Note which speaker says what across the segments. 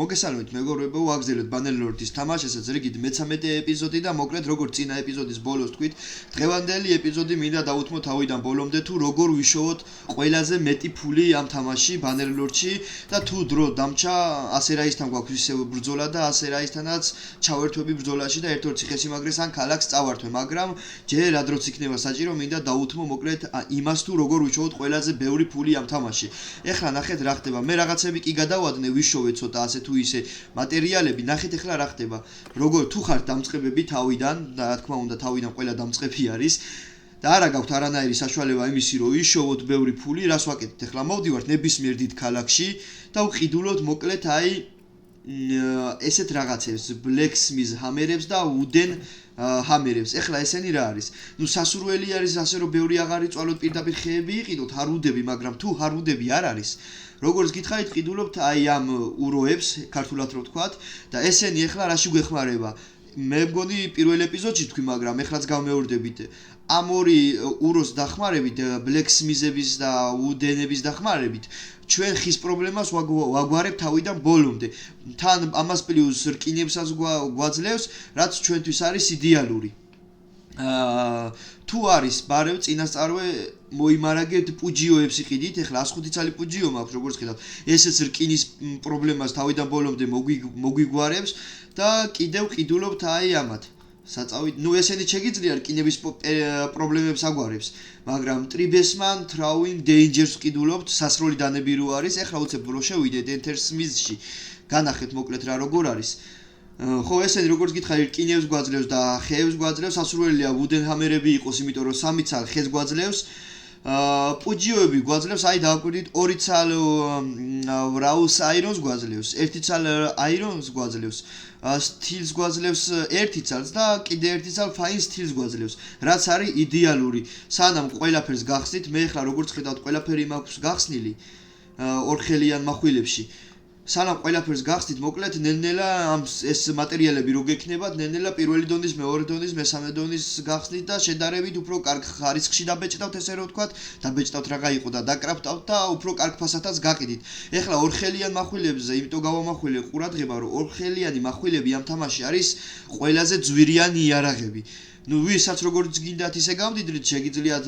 Speaker 1: მოგესალმებით მეგობრებო, ვაგრძელებთ ბანელორდის თამაშს, ეს რიგით მე-13 ეპიზოდი და მოკლედ როგორც წინა ეპიზოდის ბოლოს თქვით, დღევანდელი ეპიზოდი მინდა დავუთმოთ თავიდან ბოლომდე თუ როგორ ვიშოვოთ ყველაზე მეტი ფული ამ თამაშში ბანელორდში და თუ დრო დამჭა ასე რაისთან გვაქვს ისევ ბრძოლა და ასე რაისთანაც ჩავერთვები ბრძოლაში და ერთ-ერთ ციხესიმაგრეს ან ქალაქს წავართვე, მაგრამ ჯერ რა დროც იქნება საჭირო მინდა დავუთმო მოკლედ იმას თუ როგორ ვიშოვოთ ყველაზე ბევრი ფული ამ თამაშში. ეხლა ნახეთ რა ხდება. მე რაღაცები კი გადავადნე ვიშოვე ცოტა ასე თუ ისე მატერიალები, ნახეთ ეხლა რა ხდება. როგორ თუ ხართ დამწყებები თავიდან, და რა თქმა უნდა თავიდან ყველა დამწყები არის და არა გაქვთ არანაირი საშუალება იმისი რომ ვიშოვოთ ბევრი ფული, რას ვაკეთეთ ეხლა? მოვდივართ ნებისმიერ დიდ ქალაქში და ვყიდულობთ მოკლედ აი ესეთ რაღაცებს, blacksmith hammerებს და wooden hammerებს. ეხლა ესენი რა არის? ნუ სასურველი არის ასე რომ ბევრი აღარ იწვალოთ პირდაპირ ხეები იყიდოთ, ჰარუდები, მაგრამ თუ ჰარუდები არ არის, როგორც გითხარით, ყიდულობთ აი ამ უროებს, ქართულად რო ვთქვათ, და ესენი ეხლა რაში გვეხმარება? მე მგონი პირველ ეპიზოდში თქვი, მაგრამ ეხლაც გავმეორდებით. ამ ორი უროს დახმარებით, blacksmith-ების და wooden-ების დახმარებით, ჩვენ ხის პრობლემას ვაგვარებ თავიდან ბოლომდე. თან ამას პლუს რკინებსაც გვაძლევს, რაც ჩვენთვის არის იდეალური. თუ არის ბარევ წინასწარვე მოიმარაგებთ პუჯიოებს იყიდით, ეხლა 105 წალი პუჯიო მაქვს, როგორც ხედავთ. ესეც რკინის პრობლემას თავიდან ბოლომდე მოგვიგვარებს და კიდევ ყიდულობთ აი ამათ. საწავით, ნუ ესენი შეგიძლია რკინების პრობლემებს აგვარებს, მაგრამ ტრიბესმან, throwing, dangers ყიდულობთ, სასროლი დანები რო არის, ეხლა უცებ რო შევიდეთ enter smith-ში. განახეთ მოკლედ რა როგორ არის. ხო ესენი როგორც გითხარი რკინებს გვაძლევს და ხეებს გვაძლევს, სასურველია wooden hammerები იყოს, იმიტომ რომ 3 ცალ ხეს გვაძლევს. პუჯიოები გვაძლევს, აი დავაკვირდით 2 ცალ raws irons გვაძლევს, 1 ცალ irons გვაძლევს, steel-ს გვაძლევს 1 ცალს და კიდე 1 ცალ fine steel-ს გვაძლევს, რაც არის იდეალური. სანამ ყველაფერს გახსნით, მე ახლა როგორც ხედავთ, ყველაფერი მაქვს გახსნილი ორხელიან מחვილებში. სანამ ყველაფერს გახსნით, მოკლედ ნელ-ნელა ამ ეს მატერიალები რო გექნებათ, ნელ-ნელა პირველი დონის, მეორე დონის, მესამე დონის გახსნით და შედარებით უფრო კარგ ხარისხში დაბეჭდავთ, ესე რომ ვთქვათ, დაბეჭდავთ რაღა იყო და დაკრაფტავთ და უფრო კარგ ფასათაც გაკიდით. ეხლა ორხელიან מחვილებზე, იმიტომ გავამახვილე ყურადღება, რომ ორხელიანი מחვილები ამ თამაში არის ყველაზე ძვირიანი იარაღები. ნუ ვისაც როგორც გინდათ ისე გამდიდრით, შეგიძლიათ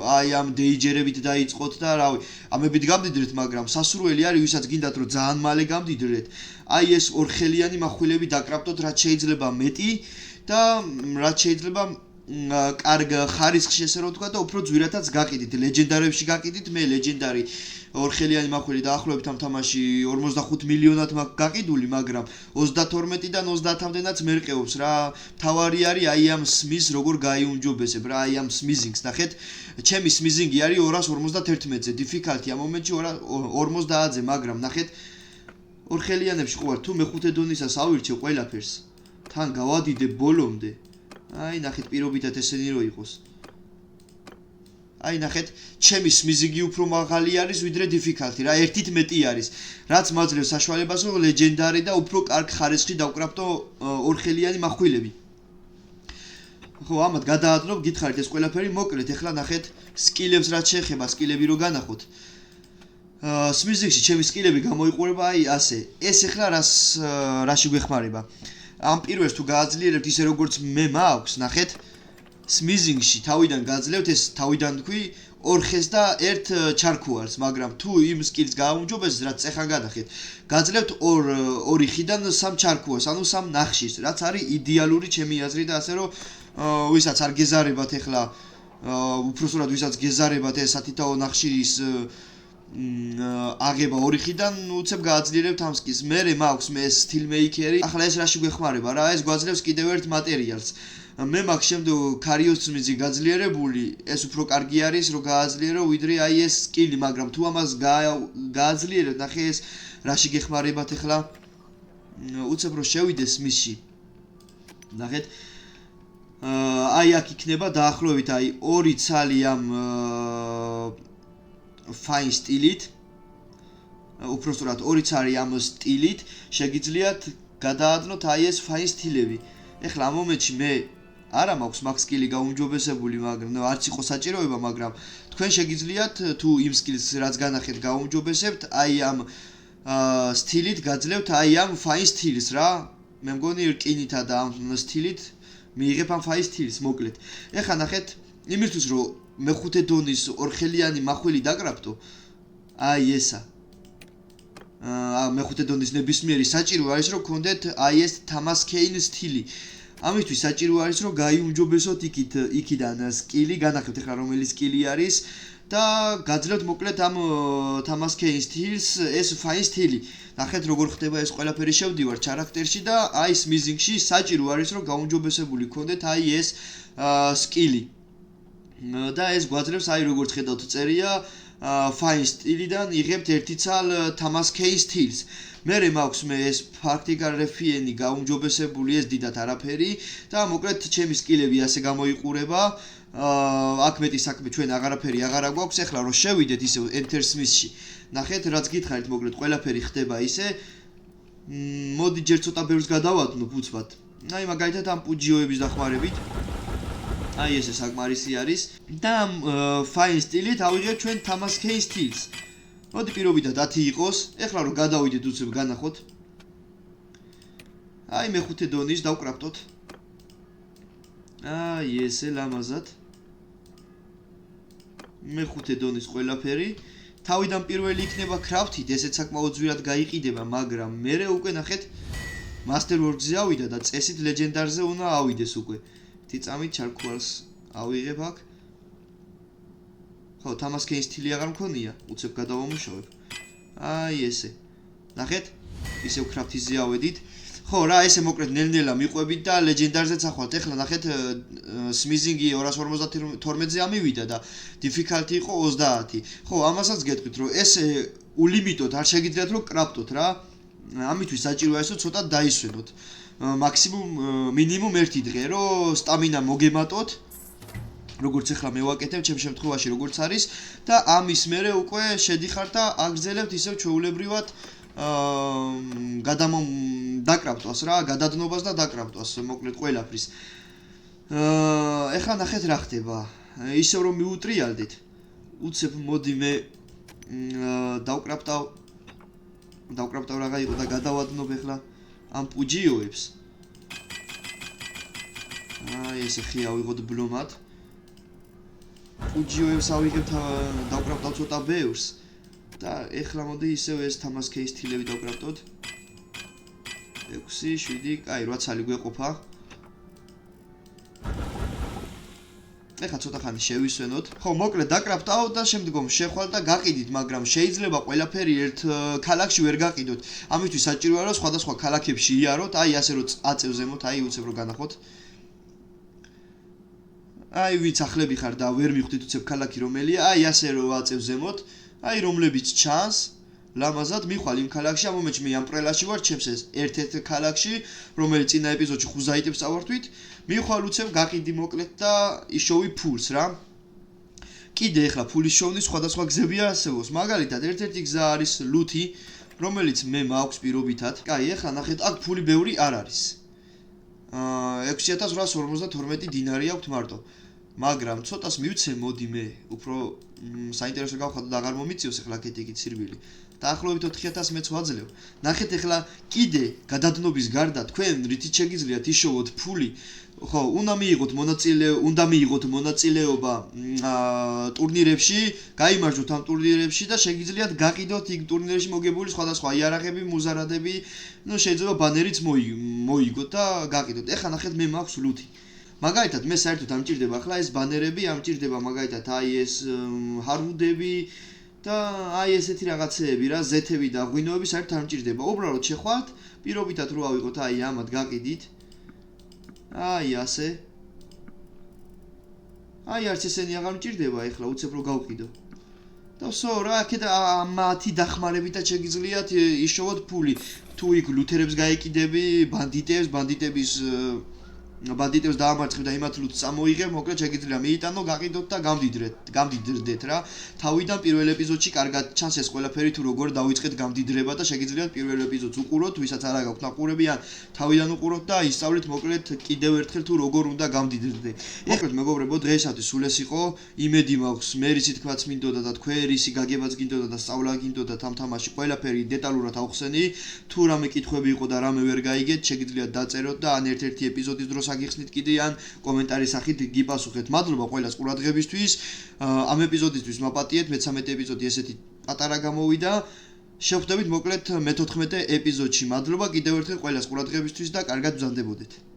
Speaker 1: აი ამ დეიჯერებით დაიწყოთ და რავი, ამებით გამდიდრეთ, მაგრამ სასურველი არის ვისაც გინდათ რომ ძალიან მალე გამდიდრეთ. აი ეს ორხელიანი מחვილები დაკრაფტოთ რაც შეიძლება მეტი და რაც შეიძლება კარგ ხარისხში ესე რომ ვთქვა და უფრო ძვირადაც გაკიდით. ლეგენდარებში გაკიდით, მე ლეგენდარი ორხელიანი მახვილი დაახლოებით ამ თამაში 45 მილიონად მაქვს გაკიდული, მაგრამ 32-დან 30-მდენაც მერყეობს რა. თავარი არის აი ამ smith როგორ გაიუმჯობესებ რა, აი ამ smithing-ს ნახეთ. ჩემი smithing-ი არის 251-ზე, difficulty ამ მომენტში 50-ზე, მაგრამ ნახეთ ორხელიანებში ყوار თუ მეხუთე დონისას ავირჩევ ყველაფერს, თან გავადიდე ბოლომდე. აი ნახეთ პირობითად ესენი რო იყოს. აი ნახეთ, ჩემი smithing-ი უფრო მაღალი არის ვიდრე difficulty რა, ერთით მეტი არის, რაც მაძლევს საშუალებას რომ ლეგენდარი და უფრო კარგ ხარისხში დავკრაფტო ორხელიანი מחვილები. ხო, ამათ გადაადნობ, გითხარით ეს ყველაფერი მოკლედ, ეხლა ნახეთ სკილებს რაც შეეხება, სკილები რო განახოთ. smithing-ში ჩემი სკილები გამოიყურება აი ასე. ეს ეხლა რაში გვეხმარება? ამ პირველს თუ გააძლიერებთ ისე როგორც მე მაქვს, ნახეთ smithing-ში თავიდან გააძლევთ ეს თავიდან თქვი 2 ხეს და 1 ჩარქუარს, მაგრამ თუ იმ skills გააუმჯობესეთ, რაც ეხან გადახეთ, გააძლევთ 2 ხიდან 3 ჩარქუარს, ანუ 3 ნახშის, რაც არის იდეალური ჩემი აზრით და ასე რომ ვისაც არ გეზარებათ ეხლა, უпроსტად ვისაც გეზარებათ ეს ათითაო ნახშირის აღება 2 ხიდან უცებ გააძლიერებთ ამ skills. მერე მაქვს მე steel maker-ი. ახლა ეს რაში გვეხმარება რა? ეს გვაძლევს კიდევ ერთ მატერიალს. მე მაქვს შემდგომ Carios Smith-ი გაძლიერებული, ეს უფრო კარგი არის რომ გააძლიერო ვიდრე აი ეს სკილი, მაგრამ თუ ამას გააძლიერებთ, ნახე ეს რაში გეხმარებათ ეხლა? უცებ რომ შევიდე Smith-ში. ნახეთ. აი აქ იქნება დაახლოებით აი 2 ცალი ამ fine steel-ით. უпроსტად 2 ცალი ამ სტილით შეგიძლიათ გადაადნოთ აი ეს fine steel-ები. ეხლა ამ მომენტში მე არა მაქვს მაგ სკილი გაუმჯობესებული, მაგრამ არც იყო საჭიროება, მაგრამ თქვენ შეგიძლიათ თუ იმ სკილს რაც განახეთ გაუმჯობესებთ, აი ამ სტილით გაძლევთ აი ამ fine style-ს რა. მე მგონი რკინითა და ამ სტილით მიიღებ ამ fine style-ს მოკლედ. ეხლა ნახეთ, იმისთვის რომ მეხუთე დონის ორხელიანი მახვილი დაკრაფტო, აი ესა. მეხუთე დონის ნებისმიერი საჭირო არის რომ გქონდეთ აი ეს Thomas Kane სტილი. ამისთვის საჭირო არის რომ გაიუმჯობესოთ იქიდან სკილი, განახებთ ეხლა რომელი სკილი არის და გაძლევთ მოკლედ ამ Thomas Kane სტილს, ეს fine სტილი. ნახეთ როგორ ხდება ეს ყველაფერი შევდივარ ჩარაქტერში და აი smithing-ში საჭირო არის რომ გაუმჯობესებული გქონდეთ აი ეს სკილი. და ეს გვაძლევს აი როგორც ხედავთ წერია fine სტილიდან იღებთ ერთი ცალ Thomas Kane სტილს. მერე მაქვს ეს practical refieni გაუმჯობესებული ეს დიდად არაფერი და მოკლედ ჩემი სკილები ასე გამოიყურება. აქ მეტი საქმე ჩვენ აღარაფერი აღარა გვაქვს. ეხლა რომ შევიდეთ ისე Enter Smith-ში. ნახეთ რაც გითხარით მოკლედ ყველაფერი ხდება ისე. მოდი ჯერ ცოტა ბევრს გადავადნო უცბად. აი მაგალითად ამ პუჯიოების დახმარებით აი ესე საკმარისი არის და fine სტილით ავიღეთ ჩვენ Thomas Kane სტილს. მოდი პირობითად 10 იყოს. ეხლა რომ გადავიდეთ უცებ განახოთ. აი მეხუთე დონის დავკრაფტოთ. აი ესე ლამაზად. მეხუთე დონის ყველაფერი. თავიდან პირველი იქნება კრაფტით, ესეც საკმაოდ ძვირად გაიყიდება, მაგრამ მერე უკვე ნახეთ Masterworks-ზე ავიდა და წესით Legendar-ზე უნდა ავიდეს უკვე. თიწამით ჩარქუარს ავიღებ აქ. ხო, Thomas Kane სტილი აღარ მქონია, უცებ გადავამუშავებ. აი ესე. ნახეთ? ისევ კრაფტიზე ავედით. ხო, რა, ესე მოკლედ ნელ-ნელა მიყვებით და Legendar-ზეც ახვალთ. ეხლა ნახეთ smithing-ი 252-ზე ამივიდა და difficulty იყო 30. ხო, ამასაც გეტყვით, რომ ესე ულიმიტოდ არ შეგიძლიათ რომ კრაფტოთ რა. ამისთვის საჭიროა ისო ცოტა დაისვენოთ. მაქსიმუმ მინიმუმ 1 დღე რომ სტამინა მოგემატოთ. როგორც ეხლა მე ვაკეთებ ჩემ შემთხვევაში როგორც არის და ამის მერე უკვე შედიხართ და აგრძელებთ ისევ ჩვეულებრივად დაკრაფტვას რა, გადადნობას და დაკრაფტვას, მოკლედ ყველაფრის. ეხლა ნახეთ რა ხდება. ისევ რომ მიუტრიალდით. უცებ მოდი მე დავკრაფტავ რაღა იყო და გადავადნობ ეხლა ამ პუჯიოებს. აი ესე ხი ავიღოთ ბლომად. პუჯიოებს ავიღებთ დავკრაფტავ ცოტა ბევრს. და ეხლა მოდი ისევ ეს Thomas Kane სტილები დავკრაფტოთ. 6, 7, აი 8 ცალი გვეყოფა. ეხლა ცოტა ხანი შევისვენოთ. ხო, მოკლედ დაკრაფტავ და შემდგომ შეხვალ და გაყიდით, მაგრამ შეიძლება ყველაფერი ერთ ქალაქში ვერ გაყიდოთ. ამისთვის საჭიროა რომ სხვადასხვა ქალაქებში იაროთ, აი ასე რომ აწევ ზემოთ, აი უცებ რომ განახოთ. აი ვინც ახლები ხარ და ვერ მიხვდით უცებ ქალაქი რომელია, აი ასე რომ აწევ ზემოთ. აი რომლებიც ჩანს ლამაზად მიხვალ იმ ქალაქში, ამ მომენტში მე ამ პრელაში ვარ, ჩემს ეს ერთ-ერთ ქალაქში, რომელიც წინა ეპიზოდში ხუზაიტებს წავართვით, მიხვალ უცებ გაყიდი მოკლედ და იშოვი ფულს რა. კიდე ეხლა ფულის შოვნის სხვადასხვა გზებია არსებობს. მაგალითად, ერთ-ერთი გზა არის ლუთი, რომელიც მე მაქვს პირობითად. კაი, ეხლა ნახეთ, აქ ფული ბევრი არ არის. 6852 დინარი აქვს მარტო. მაგრამ ცოტას მივცე მოდი მე, უფრო საინტერესო გავხადო და აღარ მომიწიოს ეხლა კეთიკით სირბილი. დაახლოებით 4000 მეც ვაძლევ. ნახეთ ეხლა კიდე გადადნობის გარდა თქვენ რითიც შეგიძლიათ იშოვოთ ფული, ხო, უნდა მიიღოთ მონაწილეობა ტურნირებში, გაიმარჯვოთ ამ ტურნირებში და შეგიძლიათ გაყიდოთ იქ ტურნირებში მოგებული სხვადასხვა იარაღები, მუზარადები, შეიძლება ბანერიც მოიგოთ და გაყიდოთ. ეხლა ნახეთ მე მაქვს ლუთი. მაგალითად მე საერთოდ ამჭირდება ახლა ეს ბანერები, ამჭირდება მაგალითად აი ეს ჰარვუდები და აი ესეთი რაღაცეები რა, ზეთები და ღვინოები საერთოდ ამჭირდება. უბრალოდ შეხვალთ, პირობითად რო ავიღოთ აი ამათ გაყიდით. აი ასე. აი არც ესენი აღარ მჭირდება ეხლა უცებ რო გავყიდო. და ვსო რა, აქედა ამათი დახმარებითაც შეგიძლიათ იშოვოთ ფული. თუ იქ ლუთერებს გაეკიდები, ბანდიტების ბანდიტებს დაამარცხებ და იმათ ლუთს წამოიღებ, მოკლედ შეგიძლია მიიტანო, გაყიდოთ და გამდიდრდეთ რა. თავიდან პირველ ეპიზოდში კარგად ჩანს ეს ყველაფერი თუ როგორ დავიწყეთ გამდიდრება და შეგიძლიათ პირველ ეპიზოდს უყუროთ, ვისაც არ აქვს ნაყურები ან თავიდან უყუროთ და ისწავლეთ მოკლედ კიდევ ერთხელ თუ როგორ უნდა გამდიდრდე. მოკლედ მეგობრებო, დღეისათვის სულ ეს იყო. იმედი მაქვს, მე რისი თქმაც მინდოდა და თქვენ რისი გაგებაც გინდოდა და სწავლა გინდოდათ ამ თამაში ყველაფერი დეტალურად ავხსენი. თუ რამე კითხვები იყო და რამე ვერ გაიგეთ, შეგიძლიათ დაწეროთ და ან ერთ-ერთი ეპიზოდის დროს აგიხსნით კიდე ან კომენტარის სახით გიპასუხეთ. მადლობა ყველას ყურადღებისთვის. ამ ეპიზოდისთვის მაპატიეთ, მე-13 ეპიზოდი ესეთი პატარა გამოვიდა. შევხვდებით მოკლედ მე-14 ეპიზოდში. მადლობა კიდევ ერთხელ ყველას ყურადღებისთვის და კარგად ბრძანდებოდეთ.